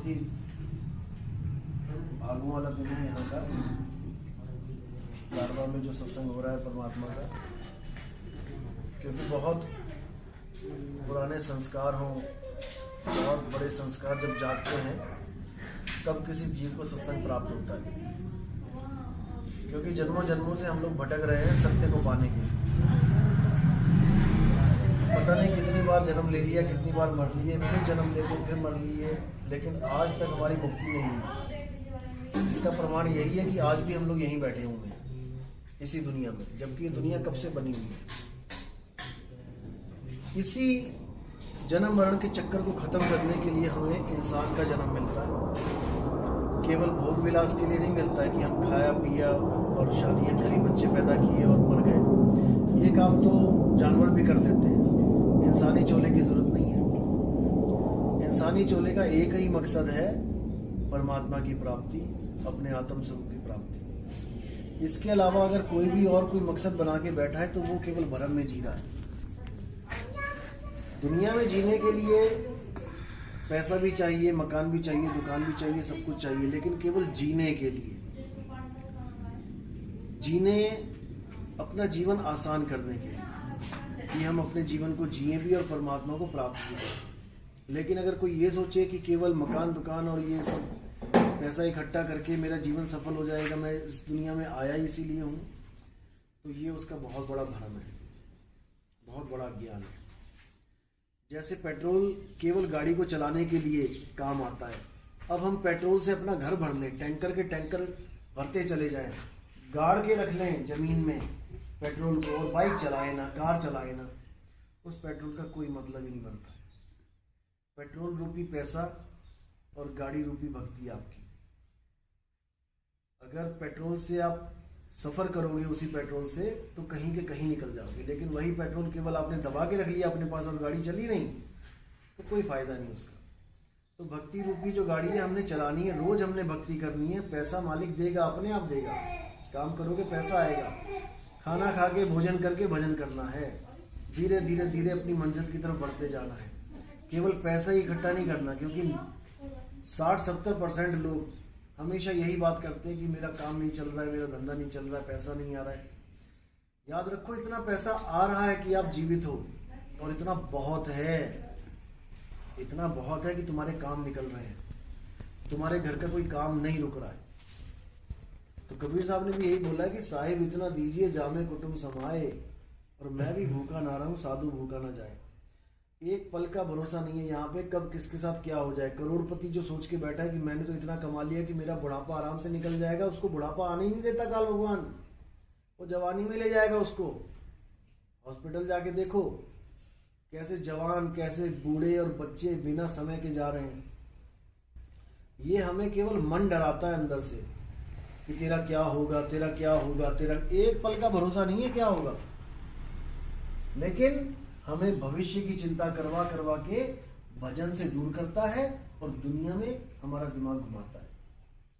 बहुत ही भागों वाला दिन है यहाँ का, लाडवा में जो सत्संग हो रहा है परमात्मा का, क्योंकि बहुत पुराने संस्कार हों, बहुत बड़े संस्कार जब जागते हैं तब किसी जीव को सत्संग प्राप्त होता है। क्योंकि जन्मों जन्मों से हम लोग भटक रहे हैं सत्य को पाने के लिए। पता नहीं कितनी बार जन्म ले लिया, कितनी बार मर लिए, फिर जन्म ले लिए, फिर मर लिए, लेकिन आज तक हमारी मुक्ति नहीं हुई। इसका प्रमाण यही है कि आज भी हम लोग यहीं बैठे हुए हैं इसी दुनिया में, जबकि ये दुनिया कब से बनी हुई है। इसी जन्म मरण के चक्कर को खत्म करने के लिए हमें इंसान का जन्म मिलता है। केवल भोग विलास के लिए नहीं मिलता है कि हम खाया पिया और शादियां करी, बच्चे पैदा किए और मर गए। ये काम तो जानवर भी कर लेते हैं, इंसानी चोले की जरूरत नहीं है। इंसानी चोले का एक ही मकसद है, परमात्मा की प्राप्ति, अपने आत्म स्वरूप की प्राप्ति। इसके अलावा अगर कोई भी और कोई मकसद बना के बैठा है तो वो केवल भ्रम में जी रहा है। दुनिया में जीने के लिए पैसा भी चाहिए, मकान भी चाहिए, दुकान भी चाहिए, सब कुछ चाहिए, लेकिन केवल जीने के लिए, जीने, अपना जीवन आसान करने के लिए कि हम अपने जीवन को जिए भी और परमात्मा को प्राप्त भी करें। लेकिन अगर कोई ये सोचे कि केवल मकान दुकान और ये सब पैसा इकट्ठा करके मेरा जीवन सफल हो जाएगा, मैं इस दुनिया में आया इसीलिए हूँ, तो ये उसका बहुत बड़ा भ्रम है, बहुत बड़ा ज्ञान है। जैसे पेट्रोल केवल गाड़ी को चलाने के लिए काम आता है, अब हम पेट्रोल से अपना घर भर लें, टैंकर के टैंकर भरते चले जाएं, गाड़ के रख लें जमीन में पेट्रोल को और बाइक चलाए ना, कार चलाए ना, उस पेट्रोल का कोई मतलब ही नहीं बनता। पेट्रोल रूपी पैसा और गाड़ी रूपी भक्ति आपकी। अगर पेट्रोल से आप सफर करोगे उसी पेट्रोल से तो कहीं के कहीं निकल जाओगे, लेकिन वही पेट्रोल केवल आपने दबा के रख लिया अपने पास और गाड़ी चली नहीं तो कोई फायदा नहीं उसका। तो भक्ति रूपी जो गाड़ी है हमने चलानी है, रोज हमने भक्ति करनी है। पैसा मालिक देगा, अपने आप देगा, काम करोगे पैसा आएगा। खाना खा के भोजन करके भजन करना है, धीरे धीरे धीरे अपनी मंजिल की तरफ बढ़ते जाना है। केवल पैसा ही इकट्ठा नहीं करना, क्योंकि 60-70% लोग हमेशा यही बात करते हैं कि मेरा काम नहीं चल रहा है, मेरा धंधा नहीं चल रहा है, पैसा नहीं आ रहा है। याद रखो, इतना पैसा आ रहा है कि आप जीवित हो, और इतना बहुत है, इतना बहुत है कि तुम्हारे काम निकल रहे हैं, तुम्हारे घर का कोई काम नहीं रुक रहा है। तो कबीर साहब ने भी यही बोला है कि साहिब इतना दीजिए जामे कुटुंब समाए, और मैं भी भूखा ना रहूं साधु भूखा ना जाए। एक पल का भरोसा नहीं है यहाँ पे, कब किसके साथ क्या हो जाए। करोड़पति जो सोच के बैठा है कि मैंने तो इतना कमा लिया कि मेरा बुढ़ापा आराम से निकल जाएगा, उसको बुढ़ापा आने ही नहीं देता काल भगवान, वो जवानी में ले जाएगा उसको। हॉस्पिटल जाके देखो कैसे जवान, कैसे बूढ़े और बच्चे बिना समय के जा रहे हैं। ये हमें केवल मन डराता है अंदर से कि तेरा क्या होगा, तेरा क्या होगा, तेरा एक पल का भरोसा नहीं है क्या होगा। लेकिन हमें भविष्य की चिंता करवा करवा के भजन से दूर करता है और दुनिया में हमारा दिमाग घुमाता है,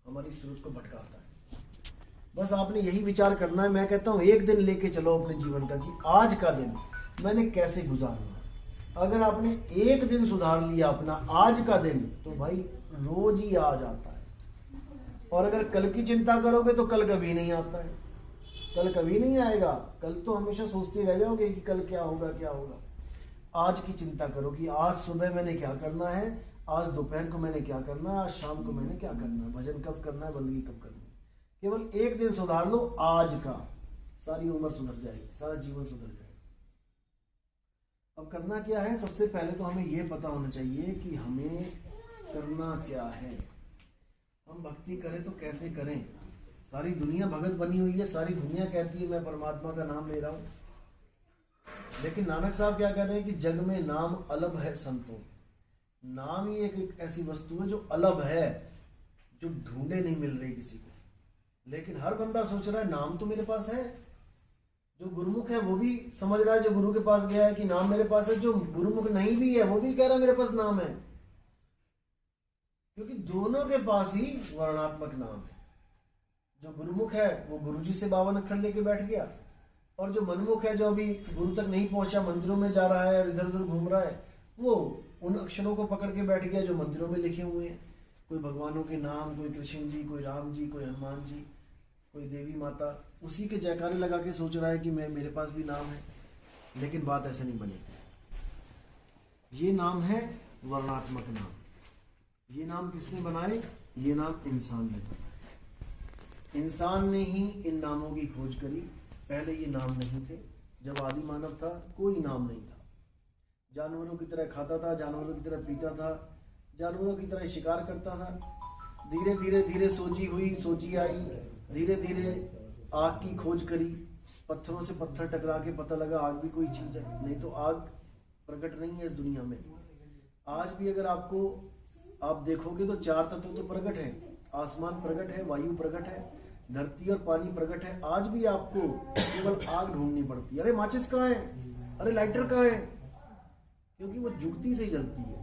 हमारी सोच को भटकाता है। बस आपने यही विचार करना है। मैं कहता हूं एक दिन लेके चलो अपने जीवन का कि आज का दिन मैंने कैसे गुजारना। अगर आपने एक दिन सुधार लिया अपना आज का दिन, तो भाई रोज ही आ जाता है। और अगर कल की चिंता करोगे तो कल कभी नहीं आता है, कल कभी नहीं आएगा। कल तो हमेशा सोचते रह जाओगे कि कल क्या होगा क्या होगा। आज की चिंता करो कि आज सुबह मैंने क्या करना है, आज दोपहर को मैंने क्या करना है, आज शाम को मैंने क्या करना है, भजन कब करना है, बंदगी कब करनी है। केवल एक दिन सुधार लो आज का, सारी उम्र सुधर जाएगी, सारा जीवन सुधर जाएगा। अब करना क्या है, सबसे पहले तो हमें यह पता होना चाहिए कि हमें करना क्या है। हम भक्ति करें तो कैसे करें। सारी दुनिया भगत बनी हुई है, सारी दुनिया कहती है मैं परमात्मा का नाम ले रहा हूं, लेकिन नानक साहब क्या कह रहे हैं कि जग में नाम अलग है संतों। नाम ही एक ऐसी वस्तु है जो अलग है, जो ढूंढे नहीं मिल रही किसी को। लेकिन हर बंदा सोच रहा है नाम तो मेरे पास है। जो गुरुमुख है वो भी समझ रहा है, जो गुरु के पास गया है, कि नाम मेरे पास है। जो गुरुमुख नहीं भी है वो भी कह रहा है मेरे पास नाम है, क्योंकि दोनों के पास ही वर्णात्मक नाम है। जो गुरुमुख है वो गुरुजी से 52 अक्षर लेके बैठ गया, और जो मनमुख है, जो अभी गुरु तक नहीं पहुंचा, मंदिरों में जा रहा है और इधर उधर घूम रहा है, वो उन अक्षरों को पकड़ के बैठ गया जो मंदिरों में लिखे हुए हैं। कोई भगवानों के नाम, कोई कृष्ण जी, कोई राम जी, कोई हनुमान जी, कोई देवी माता, उसी के जयकारे लगा के सोच रहा है कि मेरे पास भी नाम है। लेकिन बात ऐसे नहीं बनेगी। ये नाम है वर्णात्मक नाम। ये नाम किसने बनाए? ये नाम इंसान ने बनाए। इंसान ने ही इन नामों की खोज करी। पहले ये नाम नहीं थे। जब आदि मानव था कोई नाम नहीं था। जानवरों की तरह खाता था, जानवरों की तरह पीता था, जानवरों की तरह शिकार करता था। धीरे धीरे धीरे सोची हुई, सोची आई। धीरे धीरे आग की खोज करी। पत्थरों से पत्थर टकरा के पता लगा आग भी कोई चीज है। नहीं तो आग प्रकट नहीं है इस दुनिया में। आज भी अगर आप देखोगे तो 4 तत्व तो प्रकट है। आसमान प्रकट है, वायु प्रकट है, धरती और पानी प्रकट है। आज भी आपको केवल आग ढूंढनी पड़ती है। अरे माचिस कहाँ है, अरे लाइटर कहाँ है? क्योंकि वो जुगती से ही जलती है।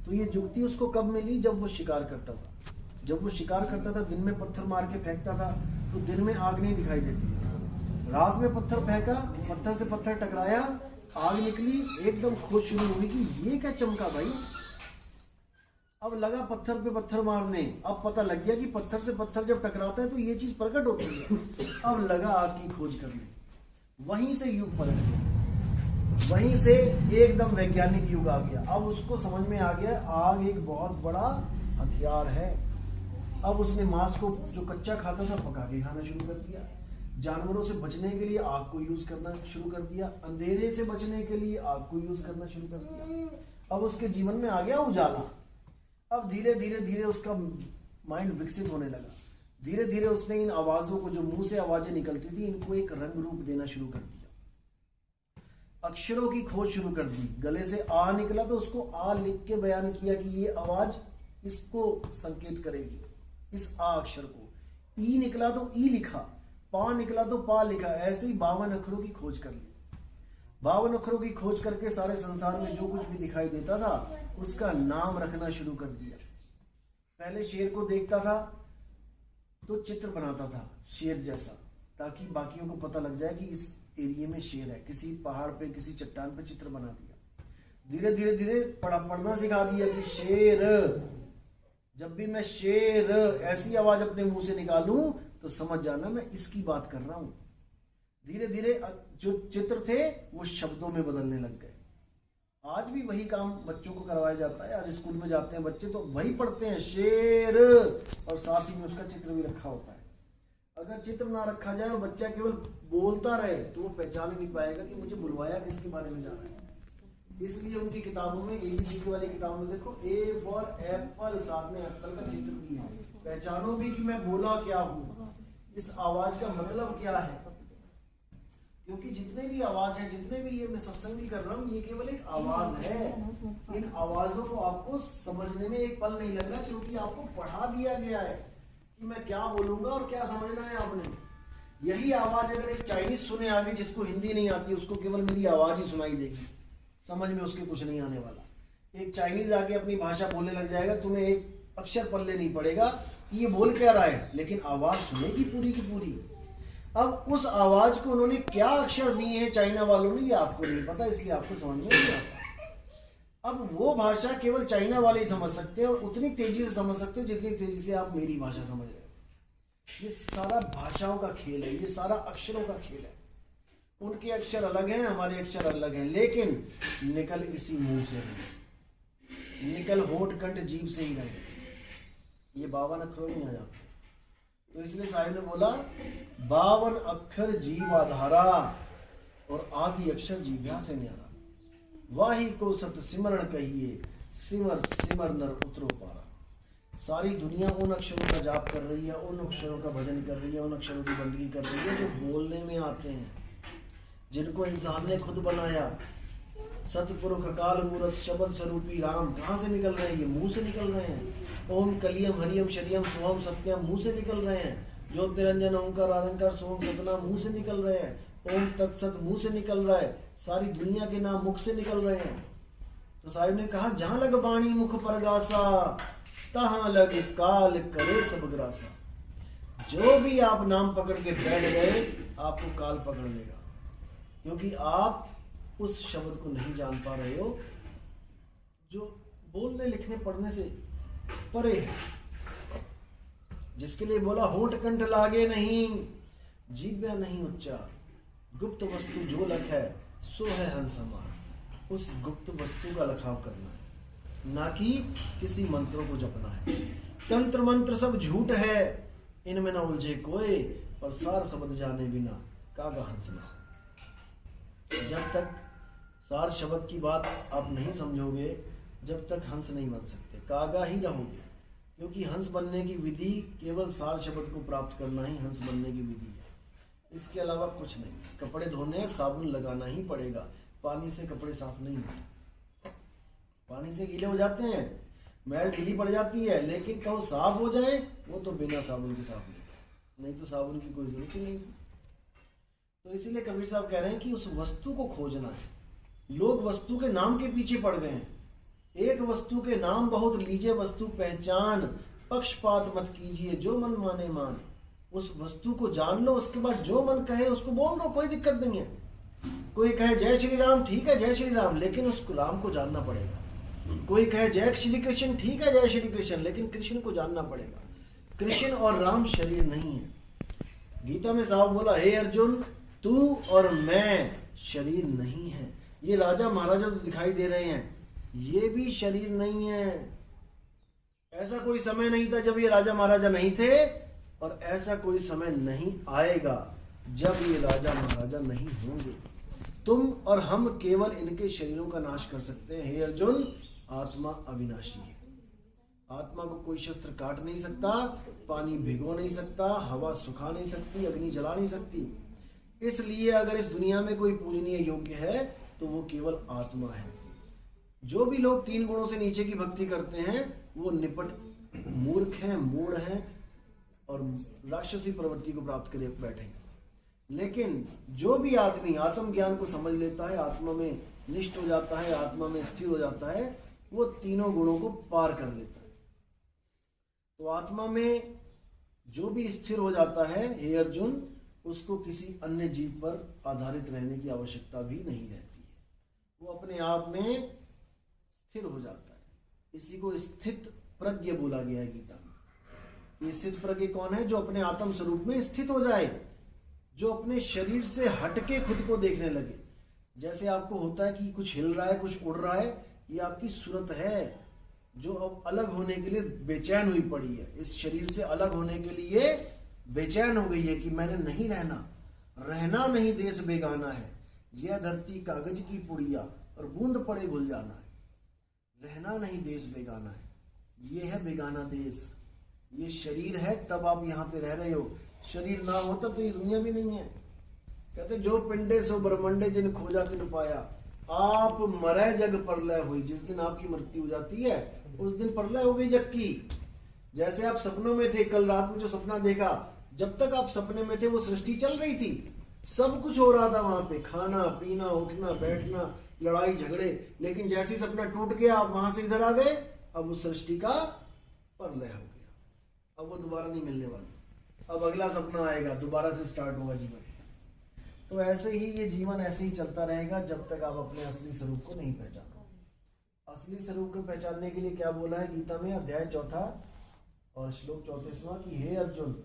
तो ये जुगती उसको कब मिली? जब वो शिकार करता था। जब वो शिकार करता था, दिन में पत्थर मार के फेंकता था तो दिन में आग नहीं दिखाई देती। रात में पत्थर फेंका, पत्थर से पत्थर टकराया, आग निकली, एकदम खोज शुरू हुई कि ये क्या चमका भाई। अब लगा पत्थर पे पत्थर मारने। अब पता लग गया कि पत्थर से पत्थर जब टकराता है तो ये चीज प्रकट होती है। अब लगा आग की खोज करने। वहीं से युग पलट गया। वहीं से एकदम वैज्ञानिक युग आ गया। अब उसको समझ में आ गया आग एक बहुत बड़ा हथियार है। अब उसने मांस को जो कच्चा खाता था पका के खाना शुरू कर दिया। जानवरों से बचने के लिए आग को यूज करना शुरू कर दिया। अंधेरे से बचने के लिए आग को यूज करना शुरू कर दिया। अब उसके जीवन में आ गया उजाला। अब धीरे धीरे धीरे उसका माइंड विकसित होने लगा। धीरे धीरे उसने इन आवाजों को, जो मुंह से आवाजें निकलती थी, इनको एक रंग रूप देना शुरू कर दिया। अक्षरों की खोज शुरू कर दी। गले से आ निकला तो उसको आ लिख के बयान किया कि ये आवाज इसको संकेत करेगी, इस आ अक्षर को। ई निकला तो ई लिखा, पा निकला तो पा लिखा। ऐसे ही 52 अक्षरों की खोज कर ली। 52 अक्षरों की खोज करके सारे संसार में जो कुछ भी दिखाई देता था उसका नाम रखना शुरू कर दिया। पहले शेर को देखता था तो चित्र बनाता था शेर जैसा, ताकि बाकियों को पता लग जाए कि इस एरिया में शेर है। किसी पहाड़ पे, किसी चट्टान पे चित्र बना दिया। धीरे धीरे धीरे पढ़ना सिखा दिया कि शेर, जब भी मैं शेर ऐसी आवाज अपने मुंह से निकालूं तो समझ जाना मैं इसकी बात कर रहा हूं। धीरे धीरे जो चित्र थे वो शब्दों में बदलने लग गए। आज भी वही काम बच्चों को करवाया जाता है। आज स्कूल में जाते हैं बच्चे तो वही पढ़ते हैं शेर, और साथ ही में उसका चित्र भी रखा होता है। अगर चित्र ना रखा जाए और बच्चा केवल बोलता रहे तो वो पहचान नहीं पाएगा कि मुझे बुलवाया किसके बारे में जा रहा है। इसलिए उनकी किताबों में, ABCD वाली किताबों में देखो, A फॉर एप्पल, साथ में एप्पल का चित्र भी है। पहचानो भी कि मैं बोला क्या हूं, इस आवाज का मतलब क्या है। क्योंकि जितने भी आवाज है, जितने भी ये मैं सत्संग भी कर रहा हूँ, ये केवल एक आवाज है। इन आवाजों को आपको समझने में एक पल नहीं लग रहा, क्योंकि आपको पढ़ा दिया गया है कि मैं क्या बोलूंगा और क्या समझना है आपने। यही आवाज अगर एक चाइनीज सुने आगे, जिसको हिंदी नहीं आती, उसको केवल मेरी आवाज ही सुनाई देगी, समझ में उसके कुछ नहीं आने वाला। एक चाइनीज आके अपनी भाषा बोलने लग जाएगा, तुम्हें एक अक्षर पल्ले नहीं पड़ेगा कि ये बोल क्या रहा है, लेकिन आवाज सुनेगी पूरी की पूरी। अब उस आवाज को उन्होंने क्या अक्षर दिए हैं चाइना वालों ने, ये आपको नहीं पता, इसलिए आपको समझ में नहीं आता। अब वो भाषा केवल चाइना वाले ही समझ सकते हैं, और उतनी तेजी से समझ सकते हैं जितनी तेजी से आप मेरी भाषा समझ रहे हो। ये सारा भाषाओं का खेल है, ये सारा अक्षरों का खेल है। उनके अक्षर अलग हैं, हमारे अक्षर अलग हैं, लेकिन निकल इसी मुंह से है, निकल होठ कंठ जीभ से ही रहे। ये 52 अक्षरों में आ जाते। तो इसलिए साहिब ने बोला 52 अक्षर जीव आधारा, और आदि अक्षर जीव्या से न्यारा। वाही को सत सिमरण कहिए, सिमर सिमर नर उतरो पारा। सारी दुनिया उन अक्षरों का जाप कर रही है, उन अक्षरों का भजन कर रही है, उन अक्षरों की बंदगी कर रही है जो बोलने में आते हैं, जिनको इंसान ने खुद बनाया। सतपुरुष अकाल मूरत शब्द स्वरूपी राम कहाँ से निकल रहे हैं? ये मुंह से निकल रहे हैं। ओम कलियम हरियम शरियम सोहम सत्यम मुंह से निकल रहे हैं। ज्योत निरंजन ओंकार आरंकार सोहम सतना मुंह से निकल रहे हैं। ओम तत्सत मुंह से निकल रहा है। सारी दुनिया के नाम मुख से निकल रहे हैं। तो साहिब ने कहा जहां लग बाणी मुख परगासा, तहां लग काल करे सब ग्रासा। जो भी आप नाम पकड़ के बैठ गए, आपको काल पकड़ लेगा, क्योंकि आप उस शब्द को नहीं जान पा रहे हो जो बोलने लिखने पढ़ने से परे है, जिसके लिए बोला होठ कंठ लागे नहीं, जीव्या नहीं उच्चा, गुप्त वस्तु जो लख है सो है हंस हमार। उस गुप्त वस्तु का लखाव करना है, ना कि किसी मंत्रों को जपना है। तंत्र मंत्र सब झूठ है, इनमें न उलझे कोई, और सार शब्द जाने बिना कागा हंस ना। जब तक सार शब्द की बात आप नहीं समझोगे, जब तक हंस नहीं बन सकते, कागा ही रहोगे। क्योंकि हंस बनने की विधि केवल सार शब्द को प्राप्त करना ही हंस बनने की विधि है, इसके अलावा कुछ नहीं। कपड़े धोने साबुन लगाना ही पड़ेगा, पानी से कपड़े साफ नहीं होते। पानी से गीले हो जाते हैं, मैल ढीली पड़ जाती है, लेकिन कहो साफ हो जाए वो तो बिना साबुन के साफ नहीं तो साबुन की कोई जरूरत ही नहीं। तो इसीलिए कबीर साहब कह रहे हैं कि उस वस्तु को खोजना है। लोग वस्तु के नाम के पीछे पड़ गए हैं। एक वस्तु के नाम बहुत लीजिए वस्तु पहचान, पक्षपात मत कीजिए जो मन माने मान। उस वस्तु को जान लो, उसके बाद जो मन कहे उसको बोल दो, कोई दिक्कत नहीं है। कोई कहे जय श्री राम, ठीक है जय श्री राम, लेकिन उस राम को जानना पड़ेगा। कोई कहे जय श्री कृष्ण, ठीक है जय श्री कृष्ण, लेकिन कृष्ण को जानना पड़ेगा। कृष्ण और राम शरीर नहीं है। गीता में साहब बोला, हे अर्जुन तू और मैं शरीर नहीं है। ये राजा महाराजा तो दिखाई दे रहे हैं, ये भी शरीर नहीं है। ऐसा कोई समय नहीं था जब ये राजा महाराजा नहीं थे, और ऐसा कोई समय नहीं आएगा जब ये राजा महाराजा नहीं होंगे। तुम और हम केवल इनके शरीरों का नाश कर सकते हैं। हे अर्जुन, आत्मा अविनाशी है। आत्मा को कोई शस्त्र काट नहीं सकता, पानी भिगो नहीं सकता, हवा सुखा नहीं सकती, अग्नि जला नहीं सकती। इसलिए अगर इस दुनिया में कोई पूजनीय योग्य है तो वो केवल आत्मा है। जो भी लोग 3 गुणों से नीचे की भक्ति करते हैं वो निपट मूर्ख हैं, मूढ़ हैं और राक्षसी प्रवृत्ति को प्राप्त कर बैठे हैं। लेकिन जो भी आदमी आत्म ज्ञान को समझ लेता है, आत्मा में निष्ठ हो जाता है, आत्मा में स्थिर हो जाता है, वो तीनों गुणों को पार कर लेता है। तो आत्मा में जो भी स्थिर हो जाता है, हे अर्जुन, उसको किसी अन्य जीव पर आधारित रहने की आवश्यकता भी नहीं रहती है। वो अपने आप में स्थिर हो जाता है। इसी को स्थित प्रज्ञ बोला गया है गीता में। ये स्थित प्रज्ञ कौन है? जो अपने आत्म स्वरूप में स्थित हो जाए, जो अपने शरीर से हटके खुद को देखने लगे। जैसे आपको होता है कि कुछ हिल रहा है, कुछ उड़ रहा है, ये आपकी सूरत है जो अब अलग होने के लिए बेचैन हुई पड़ी है। इस शरीर से अलग होने के लिए बेचैन हो गई है कि मैंने नहीं रहना नहीं देश बेगाना है, यह धरती कागज की पुड़िया और बूंद पड़े भूल जाना है। रहना नहीं देश बेगाना है, ये है बेगाना देश। ये शरीर है तब आप यहाँ पे रह रहे हो, शरीर ना होता तो ये दुनिया भी नहीं है। कहते जो पिंडे सो ब्रह्मंडे जिन खोजा तिन पाया, आप मरे जग परलय हुई। जिस दिन आपकी मृत्यु हो जाती है उस दिन परलय हो गई जग की। जैसे आप सपनों में थे, कल रात में जो सपना देखा, जब तक आप सपने में थे वो सृष्टि चल रही थी, सब कुछ हो रहा था वहां पे, खाना पीना उठना बैठना लड़ाई झगड़े। लेकिन जैसे ही सपना टूट गया आप वहां से इधर आ गए, अब उस सृष्टि का परलय हो गया, अब वो दोबारा नहीं मिलने वाला। अब अगला सपना आएगा, दोबारा से स्टार्ट होगा जीवन। तो ऐसे ही ये जीवन ऐसे ही चलता रहेगा जब तक आप अपने असली स्वरूप को नहीं पहचानो। असली स्वरूप को पहचानने के लिए क्या बोला है गीता में? अध्याय 4 और श्लोक 34 कि हे अर्जुन,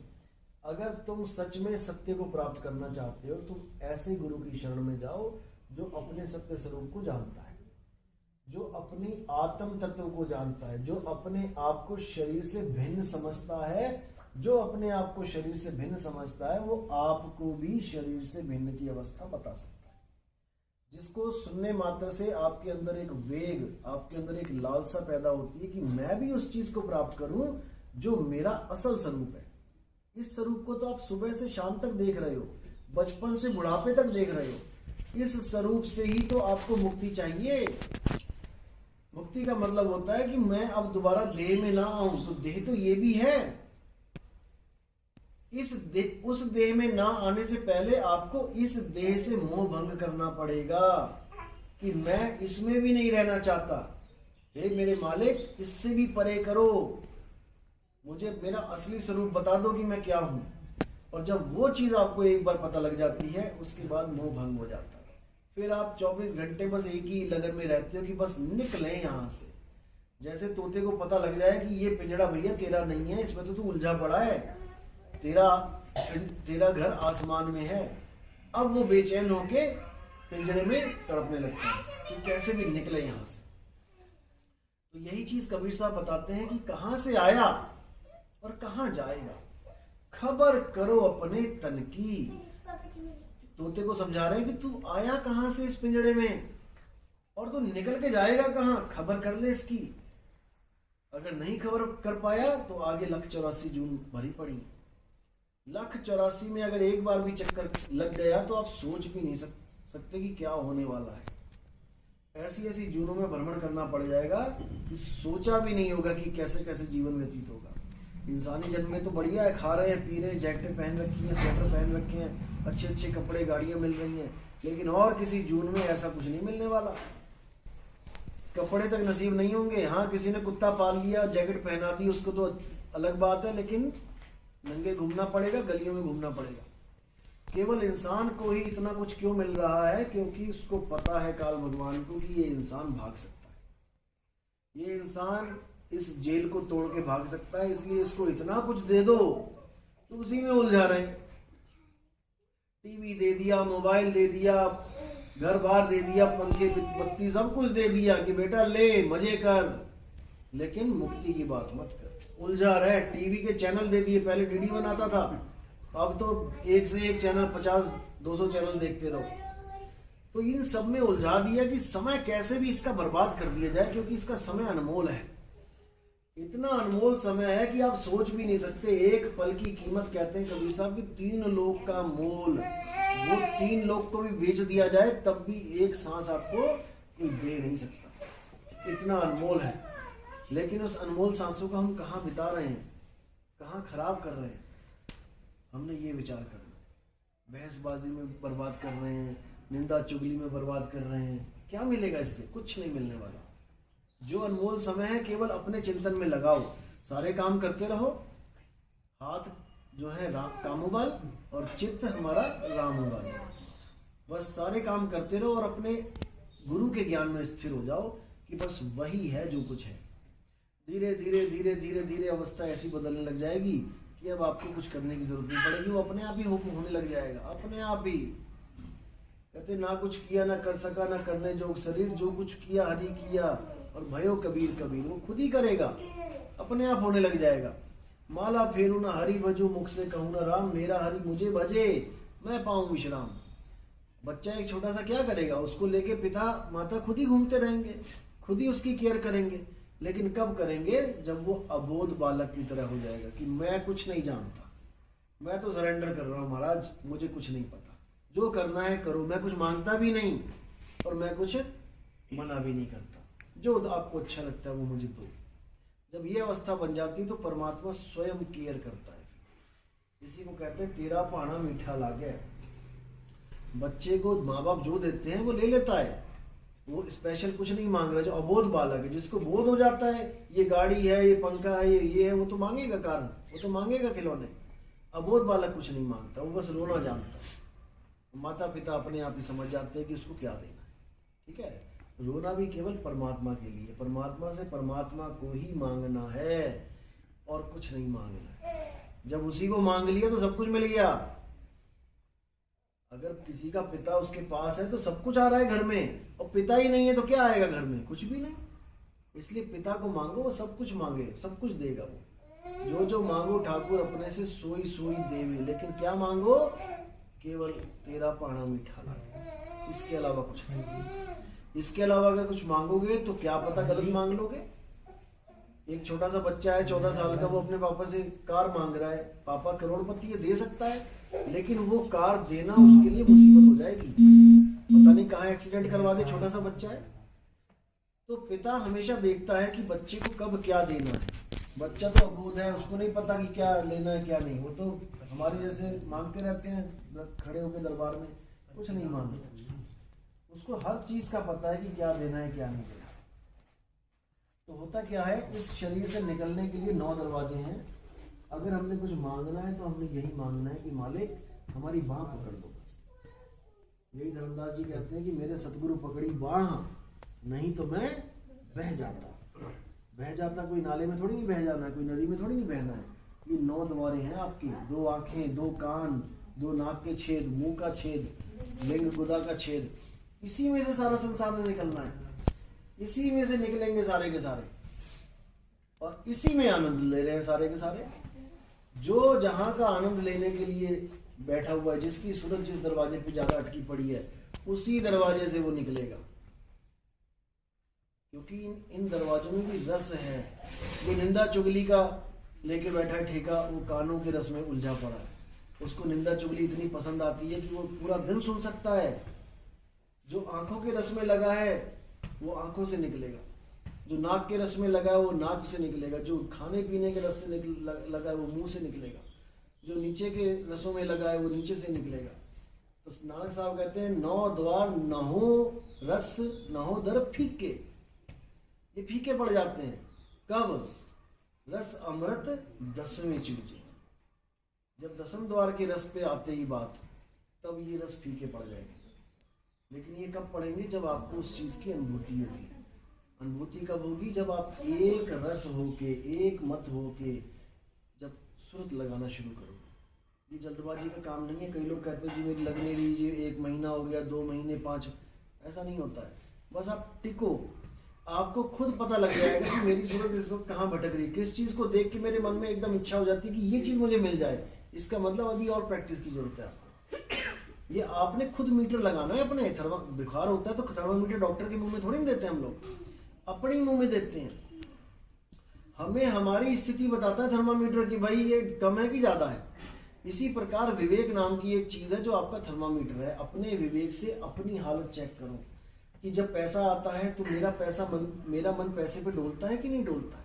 अगर तुम सच में सत्य को प्राप्त करना चाहते हो, तुम ऐसे गुरु की शरण में जाओ जो अपने सत्य स्वरूप को जानता है, जो अपनी आत्म तत्व को जानता है, जो अपने आप को शरीर से भिन्न समझता है। जो अपने आप को शरीर से भिन्न समझता है वो आपको भी शरीर से भिन्न की अवस्था बता सकता है। जिसको सुनने मात्र से आपके अंदर एक वेग, आपके अंदर एक लालसा पैदा होती है कि मैं भी उस चीज को प्राप्त करूं जो मेरा असल स्वरूप है। इस स्वरूप को तो आप सुबह से शाम तक देख रहे हो, बचपन से बुढ़ापे तक देख रहे हो। इस स्वरूप से ही तो आपको मुक्ति चाहिए। मुक्ति का मतलब होता है कि मैं अब दोबारा देह में ना आऊं। तो देह तो ये भी है, उस देह में ना आने से पहले आपको इस देह से मोह भंग करना पड़ेगा कि मैं इसमें भी नहीं रहना चाहता। हे मेरे मालिक, इससे भी परे करो, मुझे मेरा असली स्वरूप बता दो कि मैं क्या हूं। और जब वो चीज आपको एक बार पता लग जाती है, उसके बाद मोह भंग हो जाता है। फिर आप 24 घंटे बस एक ही लगन में रहते हो कि बस निकलें यहां से, जैसे तोते को पता लग जाए कि ये पिंजड़ा भैया तेरा नहीं है, इसमें तो तू उलझा पड़ा है, तेरा घर आसमान में है, अब वो बेचैन होके पिंजरे में तड़पने लगता है कि कैसे भी निकले यहां से। तो यही चीज कबीर साहब बताते हैं कि कहां से आया और कहां जाएगा, खबर करो अपने तन की। तोते को समझा रहे हैं कि तू आया कहां से इस पिंजड़े में और तू निकल के जाएगा कहां, खबर कर ले इसकी। अगर नहीं खबर कर पाया तो आगे 1,84 जून भरी पड़ी। 1,84 में अगर एक बार भी चक्कर लग गया तो आप सोच भी नहीं सकते कि क्या होने वाला है। ऐसी ऐसी जूनों में भ्रमण करना पड़ जाएगा कि सोचा भी नहीं होगा कि कैसे कैसे जीवन व्यतीत होगा। इंसानी जन्म में तो बढ़िया है, खा रहे हैं, पी रहे हैं, जैकेट पहन रखी है, स्वेटर पहन रखे हैं, अच्छे अच्छे कपड़े, गाड़ियां मिल रही हैं, लेकिन और किसी जून में ऐसा कुछ नहीं मिलने वाला। कपड़े तक नसीब नहीं होंगे। हाँ, किसी ने कुत्ता पाल लिया, जैकेट पहना दी, उसको तो अलग बात है, लेकिन नंगे घूमना पड़ेगा, गलियों में घूमना पड़ेगा। केवल इंसान को ही इतना कुछ क्यों मिल रहा है? क्योंकि उसको पता है काल भगवान को कि ये इंसान भाग सकता है, ये इंसान इस जेल को तोड़ के भाग सकता है, इसलिए इसको इतना कुछ दे दो तो उसी में उलझा रहे। टीवी दे दिया, मोबाइल दे दिया, घर बार दे दिया, पंखे बत्ती सब कुछ दे दिया कि बेटा ले मजे कर, लेकिन मुक्ति की बात मत कर, उलझा रहे। टीवी के चैनल दे दिए, पहले डीडी बनाता था, अब तो एक से एक चैनल, 50-200 चैनल देखते रहो। तो इन सब में उलझा दिया कि समय कैसे भी इसका बर्बाद कर दिया जाए, क्योंकि इसका समय अनमोल है। इतना अनमोल समय है कि आप सोच भी नहीं सकते। एक पल की कीमत, कहते हैं कबीर साहब, कि 3 लोग का मोल। वो 3 लोग को भी बेच दिया जाए तब भी एक सांस आपको कोई दे नहीं सकता, इतना अनमोल है। लेकिन उस अनमोल सांसों को हम कहाँ बिता रहे हैं, कहाँ खराब कर रहे हैं, हमने ये विचार करना है। बहसबाजी में बर्बाद कर रहे हैं, निंदा चुगली में बर्बाद कर रहे हैं। क्या मिलेगा इससे? कुछ नहीं मिलने वाला। जो अनमोल समय है केवल अपने चिंतन में लगाओ, सारे काम करते रहो, हाथ जो है कामोबल और चित्त हमारा रामोबल। बस सारे काम करते रहो और अपने गुरु के ज्ञान में स्थिर हो जाओ कि बस वही है जो कुछ है। धीरे धीरे धीरे धीरे धीरे अवस्था ऐसी बदलने लग जाएगी कि अब आपको कुछ करने की जरूरत नहीं पड़ेगी, वो अपने आप ही होने लग जाएगा, अपने आप ही। कहते ना कुछ किया ना कर सका ना करने जोग शरीर, जो कुछ किया हरि किया और भयो कबीर कबीर, वो खुद ही करेगा, अपने आप होने लग जाएगा। माला फेरू ना हरि भजो, मुख से कहूँ ना राम, मेरा हरि मुझे भजे मैं पाऊं विश्राम। बच्चा एक छोटा सा क्या करेगा? उसको लेके पिता माता खुद ही घूमते रहेंगे, खुद ही उसकी केयर करेंगे, लेकिन कब करेंगे? जब वो अबोध बालक की तरह हो जाएगा कि मैं कुछ नहीं जानता, मैं तो सरेंडर कर रहा हूँ महाराज, मुझे कुछ नहीं पता, जो करना है करो, मैं कुछ मांगता भी नहीं और मैं कुछ मना भी नहीं करता, जो आपको अच्छा लगता है वो मुझे दो। जब ये अवस्था बन जाती है तो परमात्मा स्वयं केयर करता है। इसी को कहते हैं तेरा पाना मीठा लागे। बच्चे को माँ बाप जो देते हैं वो ले लेता है, वो स्पेशल कुछ नहीं मांग रहा। जो अबोध बालक है, जिसको बोध हो जाता है ये गाड़ी है, ये पंखा है, ये है, वो तो मांगेगा कारण, वो तो मांगेगा खिलौने। अबोध बालक कुछ नहीं मांगता, वो बस रोना जानता है। माता पिता अपने आप ही समझ जाते हैं कि उसको क्या देना है, ठीक है। रोना भी केवल परमात्मा के लिए, परमात्मा से परमात्मा को ही मांगना है और कुछ नहीं मांगना है। जब उसी को मांग लिया तो सब कुछ मिल गया। अगर किसी का पिता उसके पास है तो सब कुछ आ रहा है घर में, और पिता ही नहीं है तो क्या आएगा घर में? कुछ भी नहीं। इसलिए पिता को मांगो, वो सब कुछ मांगे, सब कुछ देगा वो। जो जो मांगो ठाकुर अपने से सोई सोई देवे, लेकिन क्या मांगो? केवल तेरा पाना मीठा लागे, इसके अलावा कुछ नहीं। इसके अलावा अगर कुछ मांगोगे तो क्या पता गलत मांग लोगे। एक छोटा सा बच्चा है 14 साल का, वो अपने पापा से कार मांग रहा है, पापा करोड़पति है, दे सकता है, लेकिन वो कार देना उसके लिए मुसीबत हो जाएगी, पता नहीं कहाँ एक्सीडेंट करवा दे, छोटा सा बच्चा है। तो पिता हमेशा देखता है कि बच्चे को कब क्या देना है। बच्चा तो अबोध है, उसको नहीं पता कि क्या लेना है क्या नहीं, वो तो हमारे जैसे मांगते रहते हैं खड़े होकर दरबार में, कुछ नहीं मांगते। उसको हर चीज का पता है कि क्या देना है क्या नहीं देना। तो होता क्या है, इस शरीर से निकलने के लिए 9 दरवाजे हैं। अगर हमने कुछ मांगना है तो हमने यही मांगना है कि मालिक हमारी बाह पकड़ लो बस। यही धर्मदास जी कहते हैं कि मेरे सतगुरु पकड़ी बाह, नहीं तो मैं बह जाता। बह जाता कोई नाले में थोड़ी नहीं बह जाना है, कोई नदी में थोड़ी नहीं बहना है। ये 9 द्वारें हैं आपकी, 2 आंखें, 2 कान, 2 नाक के छेद, मुंह का छेद, लिंग गुदा का छेद, इसी में से सारा संसार में निकलना है, इसी में से निकलेंगे सारे के सारे, और इसी में आनंद ले रहे हैं सारे के सारे। जो जहां का आनंद लेने के लिए बैठा हुआ है, जिसकी सूरत जिस दरवाजे पे ज्यादा अटकी पड़ी है, उसी दरवाजे से वो निकलेगा, क्योंकि इन दरवाजों में भी रस है। जो निंदा चुगली का लेके बैठा है ठेका, वो कानों के रस में उलझा पड़ा है, उसको निंदा चुगली इतनी पसंद आती है कि वो पूरा दिन सुन सकता है। जो आंखों के रस में लगा है वो आंखों से निकलेगा, जो नाक के रस में लगा है वो नाक से निकलेगा, जो खाने पीने के रस से लगा है वो मुंह से निकलेगा, जो नीचे के रसों में लगा है वो नीचे से निकलेगा। तो नानक साहब कहते हैं 9 द्वार नहो रस नहो दर फीके, ये फीके पड़ जाते हैं। कब? रस अमृत 10वें चूजे, जब 10वें द्वार के रस पे आते ही बात, तब ये रस फीके पड़ जाएंगे। लेकिन ये कब पड़ेंगे? जब आपको उस चीज की अनुभूति होगी। अनुभूति कब होगी? जब आप एक रस होके, एक मत होके जब सुरत लगाना शुरू करोगे। ये जल्दबाजी का काम नहीं है। कई लोग कहते हैं जी मेरी लगने दीजिए, 1 महीना हो गया, 2 महीने, 5, ऐसा नहीं होता है। बस आप टिको, आपको खुद पता लग जाएगा कि मेरी सूरत इस वक्त कहाँ भटक रही है। किस चीज को देख के मेरे मन में एकदम इच्छा हो जाती है कि ये चीज मुझे मिल जाए, इसका मतलब अभी और प्रैक्टिस की जरूरत है आपको। ये आपने खुद मीटर लगाना है अपने। बुखार होता है तो थर्मामीटर डॉक्टर के मुंह में थोड़ी देते हैं हम लोग, अपने मुंह में देते हैं। हमें हमारी स्थिति बताता है थर्मामीटर की भाई ये कम है कि ज्यादा है। इसी प्रकार विवेक नाम की एक चीज है जो आपका थर्मामीटर है। अपने विवेक से अपनी हालत चेक करो कि जब पैसा आता है तो मेरा मन पैसे पे डोलता है कि नहीं डोलता है।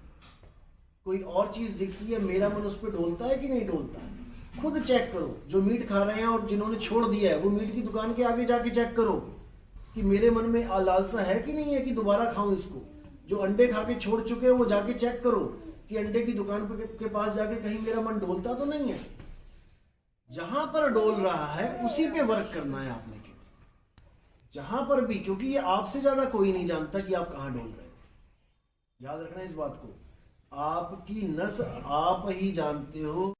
कोई और चीज दिखती है, मेरा मन उस पर डोलता है कि नहीं डोलता है। खुद चेक करो। जो मीट खा रहे हैं और जिन्होंने छोड़ दिया है, वो मीट की दुकान के आगे जाके चेक करो कि मेरे मन में लालसा है कि नहीं है कि दोबारा खाऊं इसको। जो अंडे खा के छोड़ चुके हैं वो जाके चेक करो कि अंडे की दुकान के पास जाके कहीं मेरा मन डोलता तो नहीं है। जहां पर डोल रहा है उसी पे वर्क करना है आपने केवल, जहां पर भी, क्योंकि ये आपसे ज्यादा कोई नहीं जानता कि आप कहां डोल रहे हैं। याद रखना इस बात को, आपकी नस आप ही जानते हो।